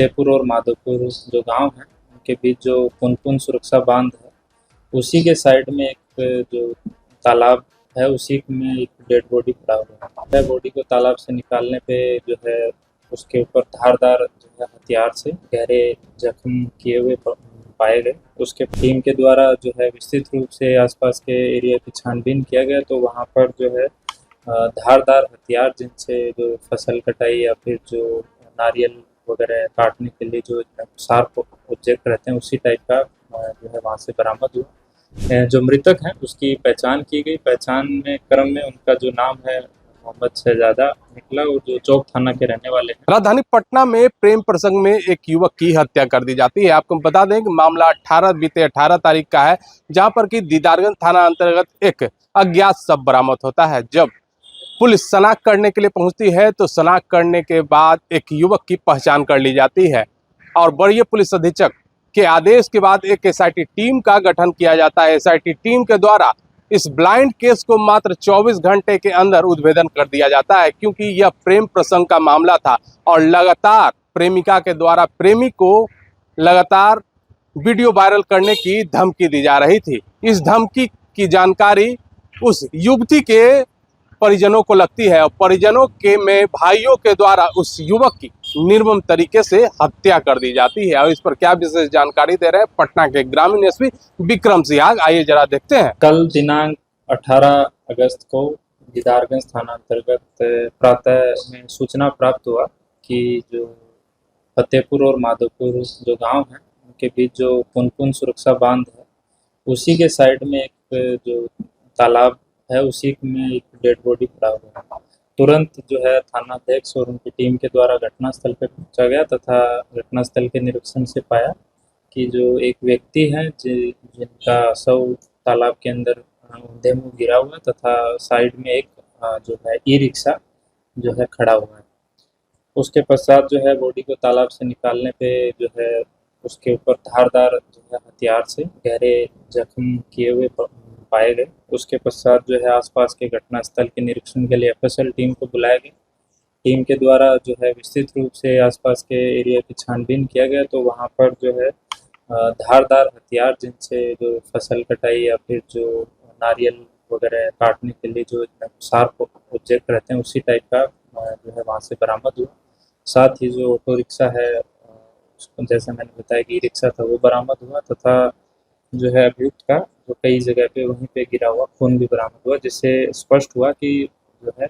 फतेहपुर और माधोपुर जो गांव है उनके बीच जो पुनपुन सुरक्षा बांध है, उसी के साइड में एक जो तालाब है, उसी में एक डेड बॉडी पड़ा हुआ है। बॉडी को तालाब से निकालने पे जो है उसके ऊपर धारदार जो है हथियार से गहरे जख्म किए हुए पाए गए। उसके टीम के द्वारा जो है विस्तृत रूप से आसपास के एरिया की छानबीन किया गया, तो वहाँ पर जो है धारदार हथियार जिनसे जो फसल कटाई या फिर जो नारियल वगैरह काटने के लिए जो शार्प ऑब्जेक्ट रहते हैं, उसी टाइप का जो है वहाँ से बरामद हुआ। जो मृतक हैं उसकी पहचान की गई। पहचान में क्रम में उनका जो नाम है मोहम्मद शहजादा निकला, और जो चौक थाना के रहने वाले हैं। राजधानी पटना में प्रेम प्रसंग में एक युवक की हत्या कर दी जाती है। आपको बता दें कि मामला बीते 18 तारीख का है, जहां पर कि दीदारगंज थाना अंतर्गत एक अज्ञात शव बरामद होता है। जब पुलिस शनाख्त करने के लिए पहुंचती है तो शनाख्त करने के बाद एक युवक की पहचान कर ली जाती है, और वरीय पुलिस अधीक्षक के आदेश के बाद एक एसआईटी टीम का गठन किया जाता है। एसआईटी टीम के द्वारा इस ब्लाइंड केस को मात्र 24 घंटे के अंदर उद्भेदन कर दिया जाता है, क्योंकि यह प्रेम प्रसंग का मामला था और लगातार प्रेमिका के द्वारा प्रेमी को लगातार वीडियो वायरल करने की धमकी दी जा रही थी। इस धमकी की जानकारी उस युवती के परिजनों को लगती है, और परिजनों के में भाइयों के द्वारा उस युवक की निर्मम तरीके से हत्या कर दी जाती है। और इस पर क्या विशेष जानकारी दे रहे हैं पटना के ग्रामीण एसपी विक्रम सिहाग, आइए जरा देखते हैं। कल दिनांक 18 अगस्त को दीदारगंज थाना अंतर्गत प्रातः में सूचना प्राप्त हुआ कि जो फतेहपुर और माधोपुर जो गांव है उनके बीच जो पुनपुन सुरक्षा बांध है, उसी के साइड में एक जो तालाब है, उसी में एक डेड बॉडी पड़ा हुआ है। तुरंत जो है थाना अध्यक्ष और उनकी टीम के द्वारा घटनास्थल पर पहुंचा गया तथा घटनास्थल के निरीक्षण से पाया कि जो एक व्यक्ति है जिनका शव तालाब के अंदर ऊंधे मुंह गिरा हुआ तथा साइड में एक जो है ई रिक्शा जो है खड़ा हुआ है। उसके पश्चात जो है बॉडी को तालाब से निकालने पे जो है उसके ऊपर धारदार जो है हथियार से गहरे जख्म किए हुए पाए गए। उसके पश्चात जो है आसपास के घटनास्थल के निरीक्षण के लिए एफएसएल टीम को बुलाया गया। टीम के द्वारा जो है विस्तृत रूप से आसपास के एरिया की छानबीन किया गया, तो वहाँ पर जो है धारदार हथियार जिनसे जो फसल कटाई या फिर जो नारियल वगैरह काटने के लिए जो शार्प ऑब्जेक्ट रहते हैं, उसी टाइप का जो है वहाँ से बरामद हुआ। साथ ही जो ऑटो रिक्शा है, उसको जैसे मैंने बताया कि ई रिक्शा था, वो बरामद हुआ तथा जो है अभियुक्त का जो कई जगह पे वहीं पे गिरा हुआ खून भी बरामद हुआ, जिससे स्पष्ट हुआ कि जो है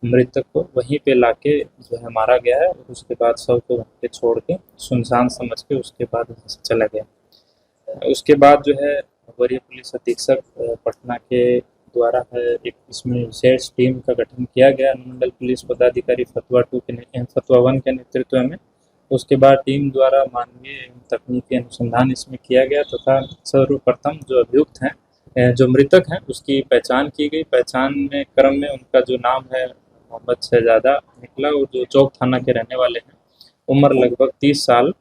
मृतक को वहीं पे लाके जो है मारा गया है, और उसके बाद शव को वहीं पे छोड़ के सुनसान समझ के उसके बाद वहाँ से चला गया। उसके बाद जो है वरीय पुलिस अधीक्षक पटना के द्वारा है एक इसमें विशेष टीम का गठन किया गया, अनुमंडल पुलिस पदाधिकारी फतवा 1 के नेतृत्व में। उसके बाद टीम द्वारा मानवीय एवं तकनीकी अनुसंधान इसमें किया गया तथा सर्वप्रथम जो अभियुक्त हैं, जो मृतक हैं, उसकी पहचान की गई। पहचान में क्रम में उनका जो नाम है मोहम्मद शहजादा निकला, और जो चौक थाना के रहने वाले हैं, उम्र लगभग 30 साल।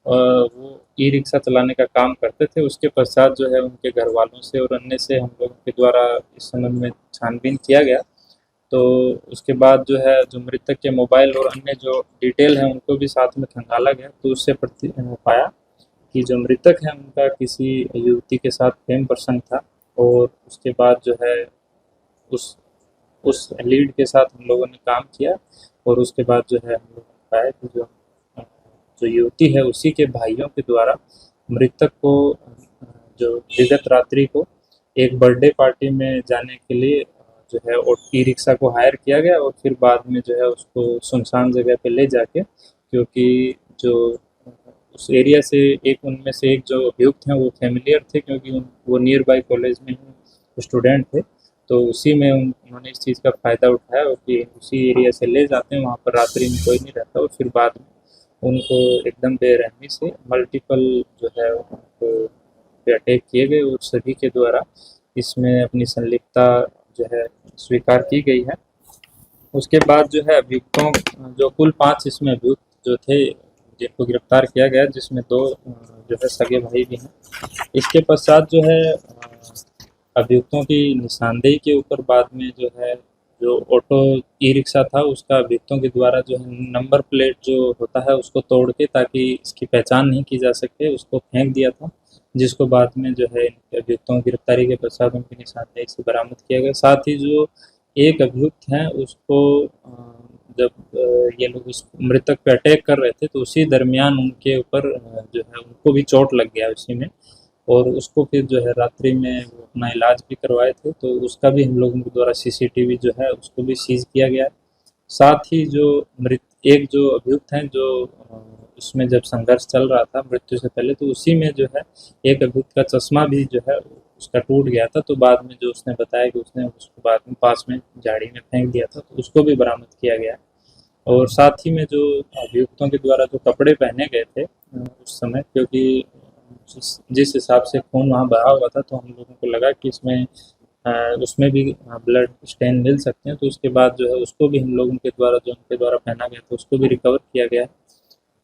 वो ई रिक्शा चलाने का काम करते थे। उसके पश्चात जो है उनके घर वालों से और अन्य से हम लोगों के द्वारा इस संबंध में छानबीन किया गया, तो उसके बाद जो है जो मृतक के मोबाइल और अन्य जो डिटेल हैं उनको भी साथ में खंगाला गया, तो उससे पाया कि जो मृतक है उनका किसी युवती के साथ प्रेम प्रसंग था। और उसके बाद जो है उस लीड के साथ हम लोगों ने काम किया, और उसके बाद जो है हम लोगों ने पाया कि जो युवती है उसी के भाइयों के द्वारा मृतक को जो विगत रात्रि को एक बर्थडे पार्टी में जाने के लिए जो है ई रिक्शा को हायर किया गया, और फिर बाद में जो है उसको सुनसान जगह पे ले जाके, क्योंकि जो उस एरिया से उनमें से एक जो अभियुक्त हैं वो फैमिलियर थे, क्योंकि वो नियर बाई कॉलेज में ही स्टूडेंट थे, तो उसी में उन्होंने इस चीज़ का फ़ायदा उठाया और कि उसी एरिया से ले जाते हैं, वहाँ पर रात्रि में कोई नहीं रहता, और फिर बाद में उनको एकदम बेरहमी से मल्टीपल जो है उनको पे अटैक किए गए, और सभी के द्वारा इसमें अपनी संलिप्तता जो है स्वीकार की गई है। उसके बाद जो है अभियुक्तों जो कुल 5 इसमें अभियुक्त जो थे जिनको गिरफ्तार किया गया, जिसमें 2 जो है सगे भाई भी हैं। इसके पश्चात जो है अभियुक्तों की निशानदेही के ऊपर बाद में जो है जो ऑटो ई रिक्शा था उसका अभियुक्तों के द्वारा जो है नंबर प्लेट जो होता है उसको तोड़ के, ताकि इसकी पहचान नहीं की जा सके, उसको फेंक दिया था, जिसको बाद में जो है अभियुक्तों की गिरफ्तारी के पश्चात उनकी निशानदेही से बरामद किया गया। साथ ही जो एक अभियुक्त हैं उसको जब ये लोग उस मृतक पे अटैक कर रहे थे तो उसी दरमियान उनके ऊपर जो है उनको भी चोट लग गया उसी में, और उसको फिर जो है रात्रि में वो अपना इलाज भी करवाए थे, तो उसका भी हम लोगों के द्वारा सीसीटीवी जो है उसको भी सीज किया गया। साथ ही जो मृत एक जो अभियुक्त हैं जो उसमें जब संघर्ष चल रहा था मृत्यु से पहले, तो उसी में जो है एक अभियुक्त का चश्मा भी जो है उसका टूट गया था, तो बाद में जो उसने बताया कि उसने उसको बाद में पास में झाड़ी में फेंक दिया था, तो उसको भी बरामद किया गया। और साथ ही में जो अभियुक्तों के द्वारा जो कपड़े पहने गए थे उस समय, क्योंकि जिस हिसाब से खून वहाँ बहा हुआ था, तो हम लोगों को लगा कि इसमें उसमें भी ब्लड स्टेन मिल सकते हैं, तो उसके बाद जो है उसको भी हम लोगों के द्वारा जो उनके द्वारा पहना गया था उसको भी रिकवर किया गया।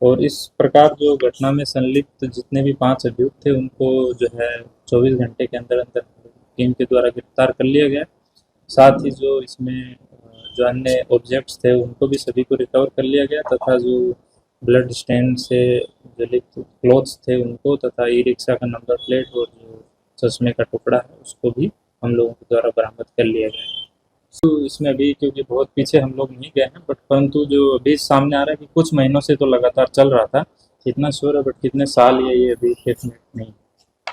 और इस प्रकार जो घटना में संलिप्त जितने भी 5 अभियुक्त थे उनको जो है 24 घंटे के अंदर अंदर टीम के द्वारा गिरफ्तार कर लिया गया। साथ ही जो इसमें जो अन्य ऑब्जेक्ट्स थे उनको भी सभी को रिकवर कर लिया गया, तथा जो ब्लड स्टेन से जो लिप्त क्लॉथ्स थे उनको, तथा ई रिक्शा का नंबर प्लेट और जो चश्मे का टुकड़ा है उसको भी हम लोगों के द्वारा बरामद कर लिया गया। तो इसमें अभी क्योंकि बहुत पीछे हम लोग नहीं गए हैं, बट परंतु जो अभी सामने आ रहा है कि कुछ महीनों से तो लगातार चल रहा था, इतना श्योर है, बट कितने साल ये अभी डेफिनेट नहीं।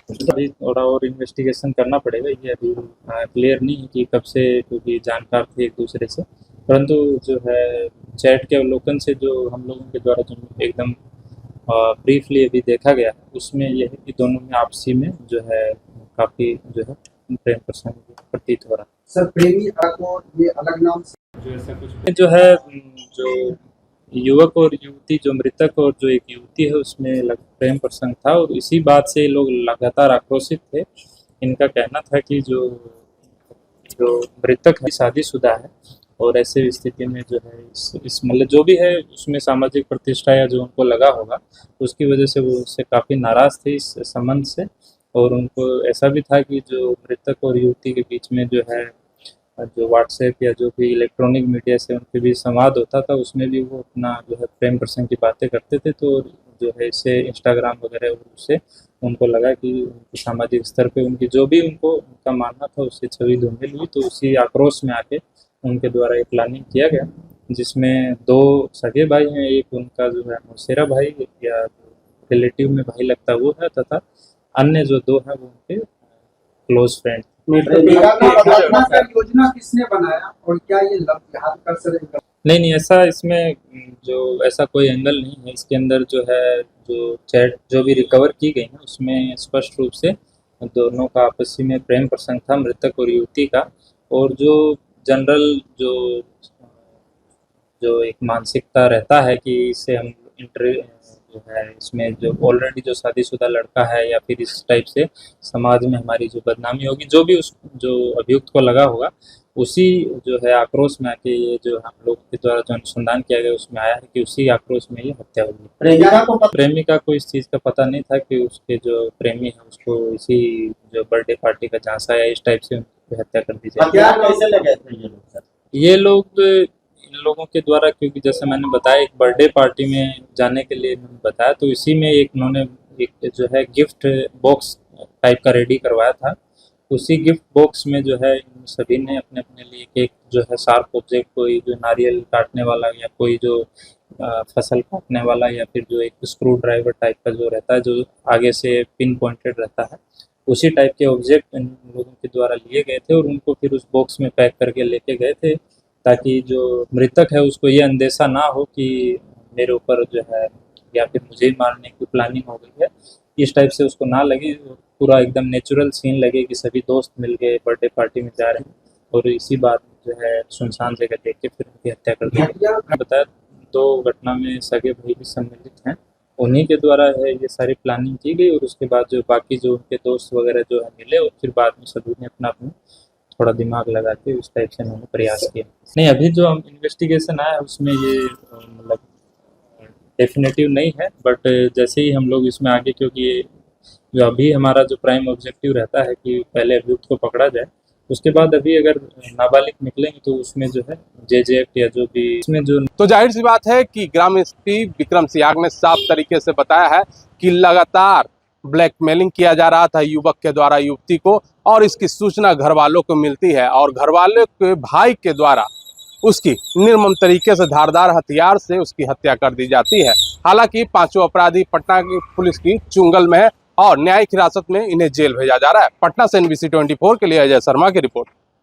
तो अभी थोड़ा और इन्वेस्टिगेशन करना पड़ेगा, ये अभी क्लियर नहीं है कि कब से, क्योंकि जानकार थे एक दूसरे से, परंतु जो है चैट के अवलोकन से जो हम लोगों के द्वारा जो एकदम ब्रीफली अभी देखा गया उसमें यह है कि दोनों में आपसी में जो है काफ़ी जो है प्रेम प्रसंग प्रतीत हो रहा है। सर प्रेमी को ये अलग नाम से जो ऐसा कुछ जो है जो युवक और युवती, जो मृतक और जो एक युवती है उसमें प्रेम प्रसंग था, और इसी बात से लोग लगातार आक्रोशित थे। इनका कहना था कि जो जो मृतक है शादीशुदा है, और ऐसे स्थिति में जो है इस मतलब जो भी है उसमें सामाजिक प्रतिष्ठा या जो उनको लगा होगा उसकी वजह से वो उससे काफ़ी नाराज़ थे इस संबंध से, और उनको ऐसा भी था कि जो मृतक और युवती के बीच में जो है जो व्हाट्सएप या जो भी इलेक्ट्रॉनिक मीडिया से उनके बीच संवाद होता था उसमें भी वो अपना जो है प्रेम प्रसंग की बातें करते थे, तो जो है इससे इंस्टाग्राम वगैरह उससे उनको लगा कि उनकी सामाजिक स्तर पे उनकी जो भी उनको उनका मानना था उससे छवि धूमिल हुई, तो उसी आक्रोश में आके उनके द्वारा ये प्लानिंग किया गया, जिसमें 2 सगे भाई हैं, एक उनका जो है मौसेरा भाई या रिलेटिव में भाई लगता है वो है, तथा अन्य जो 2 हैं वो उनके क्लोज फ्रेंड। प्रेमिका का बदलाव का योजना किसने बनाया और क्या ये लव जिहाद कर सके? नहीं, ऐसा इसमें जो ऐसा कोई एंगल नहीं है इसके अंदर, जो है जो चैट जो भी रिकवर की गई है उसमें स्पष्ट रूप से दोनों का आपसी में प्रेम प्रसंग था, मृतक और युवती का। और जो जनरल जो एक मानसिकता रहता है कि इससे हम इंटर जो है इसमें जो ऑलरेडी जो शादीशुदा लड़का है या फिर इस टाइप से समाज में हमारी जो बदनामी होगी, जो भी उस जो अभियुक्त को लगा होगा, उसी जो है आक्रोश में आके ये जो हम लोग के द्वारा जो अनुसंधान किया गया उसमें आया है कि उसी आक्रोश में ये हत्या हुई। प्रेमिका को इस चीज़ का पता नहीं था कि उसके जो प्रेमी है उसको इसी जो बर्थडे पार्टी का झांसा या इस टाइप से उनकी हत्या कर दी जाए। कैसे लगे थे ये लोग सर? ये लोग इन लोगों के द्वारा, क्योंकि जैसे मैंने बताया एक बर्थडे पार्टी में जाने के लिए मैंने बताया, तो इसी में एक उन्होंने एक जो है गिफ्ट बॉक्स टाइप का रेडी करवाया था। उसी गिफ्ट बॉक्स में जो है इन सभी ने अपने अपने लिए एक जो है शार्प ऑब्जेक्ट, कोई जो नारियल काटने वाला या कोई जो फसल काटने वाला या फिर जो एक स्क्रू ड्राइवर टाइप का जो रहता है जो आगे से पिन पॉइंटेड रहता है, उसी टाइप के ऑब्जेक्ट इन लोगों के द्वारा लिए गए थे और उनको फिर उस बॉक्स में पैक करके लेके गए थे, ताकि जो मृतक है उसको ये अंदेशा ना हो कि मेरे ऊपर जो है या फिर मुझे ही मारने की प्लानिंग हो गई है, इस टाइप से उसको ना लगे, पूरा एकदम नेचुरल सीन लगे कि सभी दोस्त मिल गए बर्थडे पार्टी में जा रहे हैं, और इसी बात जो है सुनसान जगह देख के फिर उनकी हत्या कर दी। मैंने बताया 2 घटना में सगे भाई भी सम्मिलित हैं, उन्हीं के द्वारा है ये सारी प्लानिंग की गई, और उसके बाद जो बाकी जो उनके दोस्त वगैरह जो है मिले, और फिर बाद में सभी ने अपना अपना थोड़ा दिमाग लगा के उस टाइप से उन्होंने प्रयास किया। नहीं, अभी जो हम इन्वेस्टिगेशन आया उसमें ये मतलब डेफिनेटिव नहीं है, बट जैसे ही हम लोग इसमें आगे, क्योंकि जो अभी हमारा जो प्राइम ऑब्जेक्टिव रहता है कि पहले अभियुक्त को पकड़ा जाए, उसके बाद अभी अगर नाबालिग निकलेंगे तो उसमें जो है जे एक्ट या जो भी इसमें जो तो जाहिर सी बात है कि ग्राम एसपी विक्रम सियाग ने साफ तरीके से बताया है कि लगातार ब्लैकमेलिंग किया जा रहा था युवक के द्वारा युवती को, और इसकी सूचना घर वालों को मिलती है और घर वालों के भाई के द्वारा उसकी निर्मम तरीके से धारदार हथियार से उसकी हत्या कर दी जाती है। हालांकि पांचों अपराधी पटना की पुलिस की चुंगल में है और न्यायिक हिरासत में इन्हें जेल भेजा जा रहा है। पटना से NBC 24 के लिए अजय शर्मा की रिपोर्ट।